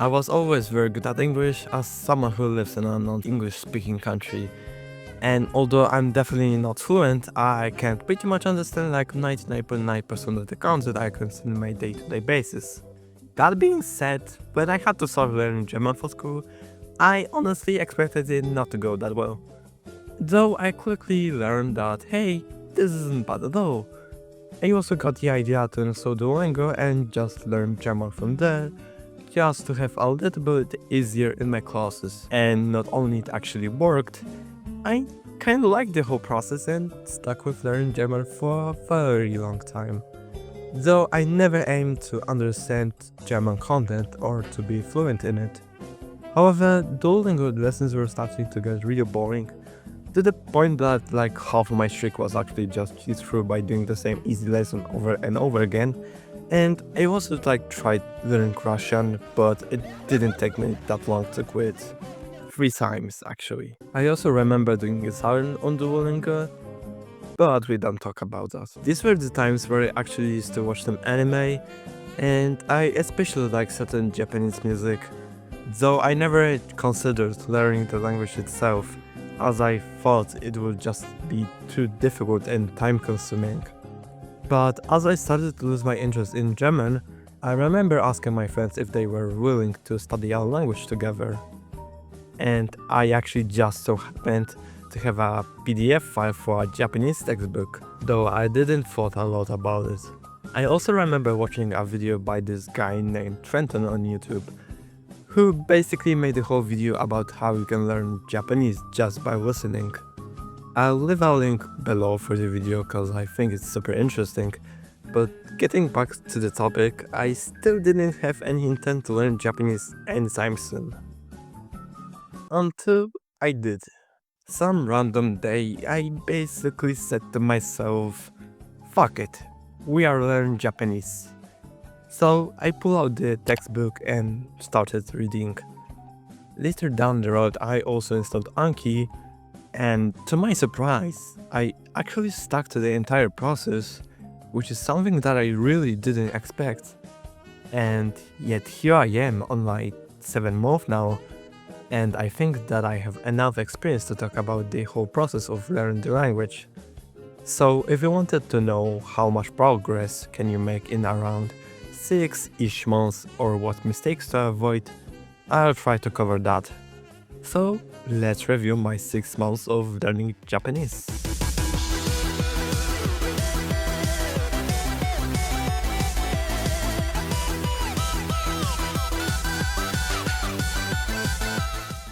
I was always very good at English as someone who lives in a non-English speaking country. And although I'm definitely not fluent, I can pretty much understand like 99.9% of the content I consume on my day-to-day basis. That being said, when I had to start learning German for school, I honestly expected it not to go that well. Though I quickly learned that, hey, this isn't bad at all. I also got the idea to install Duolingo and just learn German from there, just to have a little bit easier in my classes. And not only it actually worked, I kinda liked the whole process and stuck with learning German for a very long time. Though I never aimed to understand German content or to be fluent in it. However, Duolingo lessons were starting to get really boring, to the point that like half of my streak was actually just cheat through by doing the same easy lesson over and over again. And I also like tried learning Russian, but it didn't take me that long to quit. 3 times actually. I also remember doing a Siren on Duolingo, but we don't talk about that. These were the times where I actually used to watch some anime, and I especially like certain Japanese music, though I never considered learning the language itself, as I thought it would just be too difficult and time consuming. But as I started to lose my interest in German, I remember asking my friends if they were willing to study our language together. And I actually just so happened to have a PDF file for a Japanese textbook, though I didn't thought a lot about it. I also remember watching a video by this guy named Trenton on YouTube, who basically made a whole video about how you can learn Japanese just by listening. I'll leave a link below for the video cause I think it's super interesting, but getting back to the topic, I still didn't have any intent to learn Japanese anytime soon. Until I did. Some random day, I basically said to myself, fuck it, we are learning Japanese. So I pulled out the textbook and started reading. Later down the road, I also installed Anki, and to my surprise, I actually stuck to the entire process, which is something that I really didn't expect. And yet here I am on my 7th month now, and I think that I have enough experience to talk about the whole process of learning the language. So if you wanted to know how much progress can you make in around 6-ish months or what mistakes to avoid, I'll try to cover that. So let's review my 6 months of learning Japanese.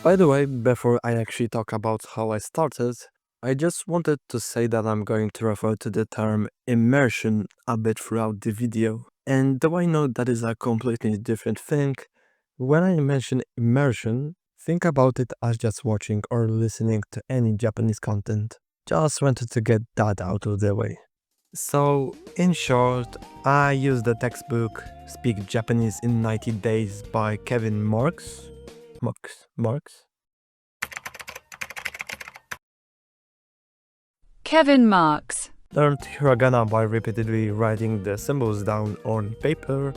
By the way, before I actually talk about how I started, I just wanted to say that I'm going to refer to the term immersion a bit throughout the video. And though I know that is a completely different thing, when I mention immersion, think about it as just watching or listening to any Japanese content. Just wanted to get that out of the way. So, in short, I used the textbook Speak Japanese in 90 Days by Kevin Marks. Kevin Marks. Learned hiragana by repeatedly writing the symbols down on paper.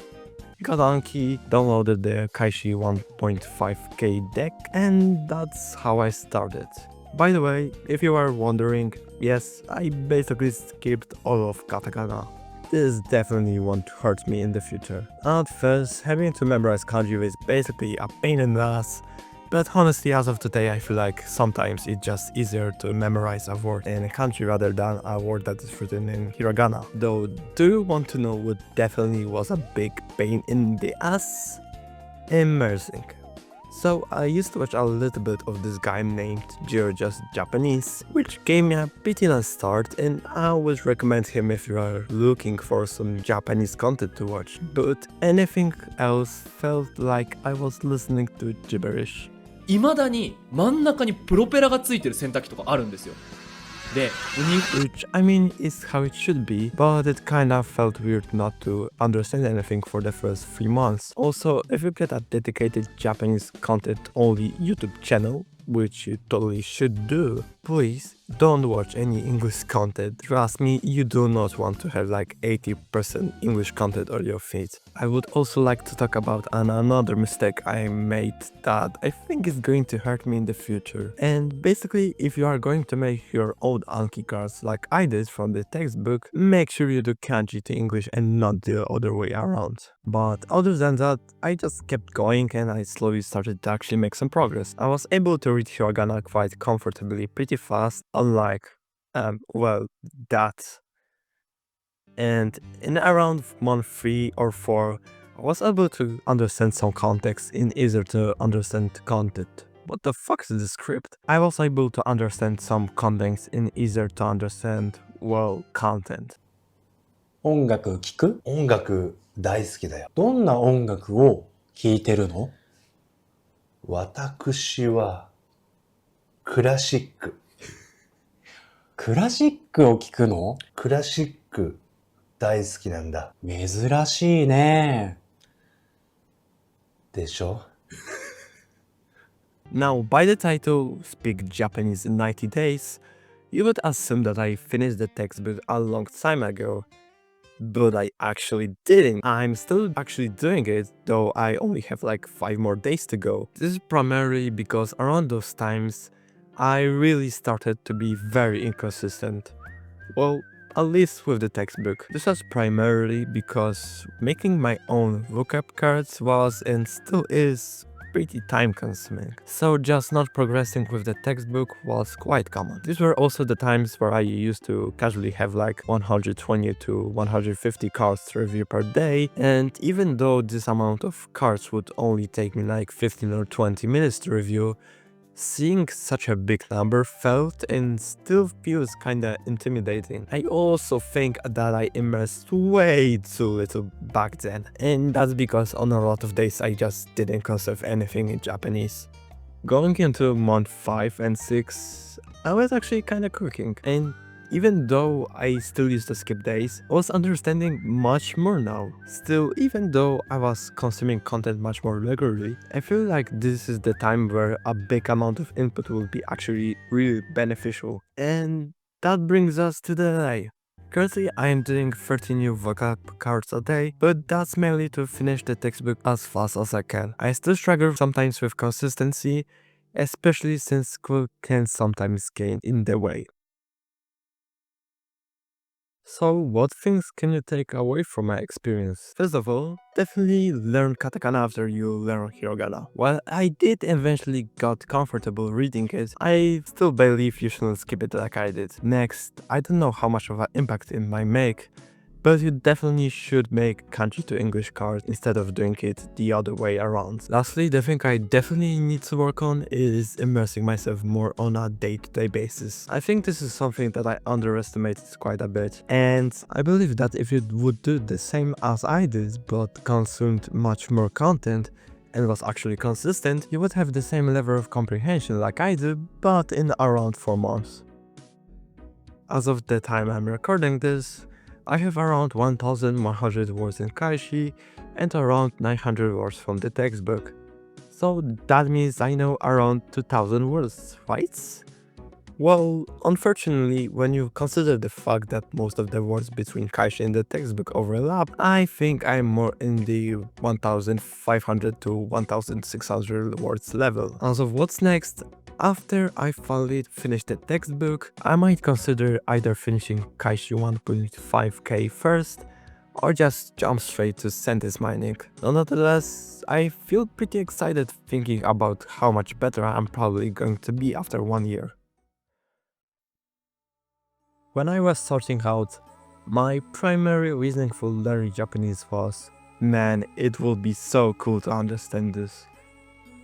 Got Anki, downloaded the Kaishi 1.5k deck, and that's how I started. By the way, if you are wondering, yes, I basically skipped all of katakana. This definitely won't hurt me in the future. At first, having to memorize kanji is basically a pain in the ass, but honestly as of today I feel like sometimes it's just easier to memorize a word in a kanji rather than a word that is written in hiragana. Though, do you want to know what definitely was a big pain in the ass? Immersing. So I used to watch a little bit of this guy named Just Japanese, which gave me a pretty nice start, and I would recommend him if you are looking for some Japanese content to watch, but anything else felt like I was listening to gibberish. 未だに真ん中にプロペラがついてる洗濯機とかあるんですよ。で、Which, I mean, is how it should be, but it kinda felt weird not to understand anything for the first 3 months. Also, if you get a dedicated Japanese content-only YouTube channel, which you totally should do, please don't watch any English content. Trust me, you do not want to have like 80% English content on your feed. I would also like to talk about another mistake I made that I think is going to hurt me in the future. And basically, if you are going to make your own Anki cards like I did from the textbook, make sure you do kanji to English and not the other way around. But other than that, I just kept going and I slowly started to actually make some progress. I was able to read hiragana quite comfortably pretty fast, unlike, that. And in around month 3 or 4, I was able to understand some context in easier to understand content. What the fuck is this script? I was able to understand some context in easier to understand, content. 音楽聴く？音楽大好きだよ。どんな音楽を聴いてるの？私はクラシック。クラシックを聴くの？クラシック大好きなんだ。珍しいね。でしょ? Now, by the title, Speak Japanese in 90 Days, you would assume that I finished the textbook a long time ago. But I actually didn't. I'm still actually doing it, though I only have like 5 more days to go. This is primarily because around those times, I really started to be very inconsistent. Well, at least with the textbook. This was primarily because making my own vocab cards was and still is pretty time consuming. So just not progressing with the textbook was quite common. These were also the times where I used to casually have like 120 to 150 cards to review per day, and even though this amount of cards would only take me like 15 or 20 minutes to review, seeing such a big number felt and still feels kinda intimidating. I also think that I immersed way too little back then, and that's because on a lot of days I just didn't conserve anything in Japanese. Going into month 5 and 6, I was actually kinda cooking, and even though I still used to skip days, I was understanding much more now. Still, even though I was consuming content much more regularly, I feel like this is the time where a big amount of input will be actually really beneficial. And that brings us to the day. Currently, I am doing 30 new vocab cards a day, but that's mainly to finish the textbook as fast as I can. I still struggle sometimes with consistency, especially since school can sometimes get in the way. So, what things can you take away from my experience? First of all, definitely learn katakana after you learn hiragana. While I did eventually got comfortable reading it, I still believe you shouldn't skip it like I did. Next, I don't know how much of an impact it might make, but you definitely should make kanji to English cards instead of doing it the other way around. Lastly, the thing I definitely need to work on is immersing myself more on a day-to-day basis. I think this is something that I underestimated quite a bit, and I believe that if you would do the same as I did but consumed much more content and was actually consistent, you would have the same level of comprehension like I do, but in around 4 months. As of the time I'm recording this, I have around 1100 words in Kaishi and around 900 words from the textbook. So that means I know around 2000 words, right? Well, unfortunately, when you consider the fact that most of the words between Kaishi and the textbook overlap, I think I'm more in the 1500 to 1600 words level. As of what's next, after I finally finish the textbook, I might consider either finishing Kaishi 1.5k first, or just jump straight to sentence mining. Nonetheless, I feel pretty excited thinking about how much better I'm probably going to be after 1 year. When I was starting out, my primary reason for learning Japanese was, man, it would be so cool to understand this.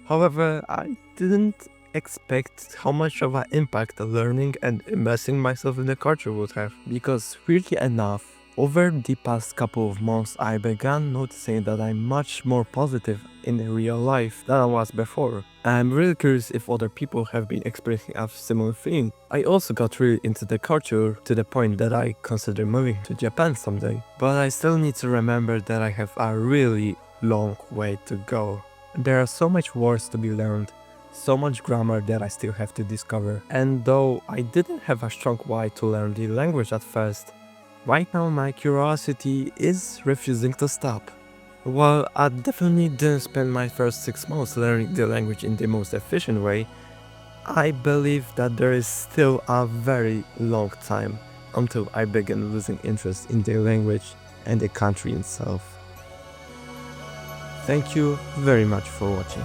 However, I didn't expect how much of an impact learning and immersing myself in the culture would have, because weirdly enough, over the past couple of months I began noticing that I'm much more positive in real life than I was before. I'm really curious if other people have been experiencing a similar thing. I also got really into the culture to the point that I consider moving to Japan someday, but I still need to remember that I have a really long way to go. There are so much words to be learned, so much grammar that I still have to discover, and though I didn't have a strong why to learn the language at first, right now my curiosity is refusing to stop. While I definitely didn't spend my first 6 months learning the language in the most efficient way, I believe that there is still a very long time until I begin losing interest in the language and the country itself. Thank you very much for watching.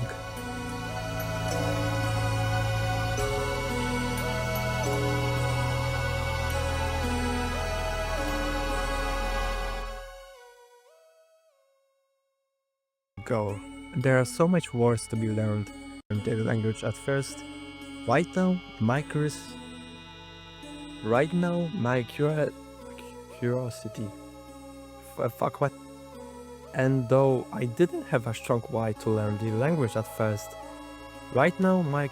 Go. There are so much words to be learned in the language at first. Right now, my curiosity. Fuck what? And though I didn't have a strong why to learn the language at first, right now my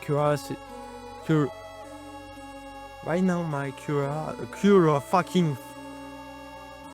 fucking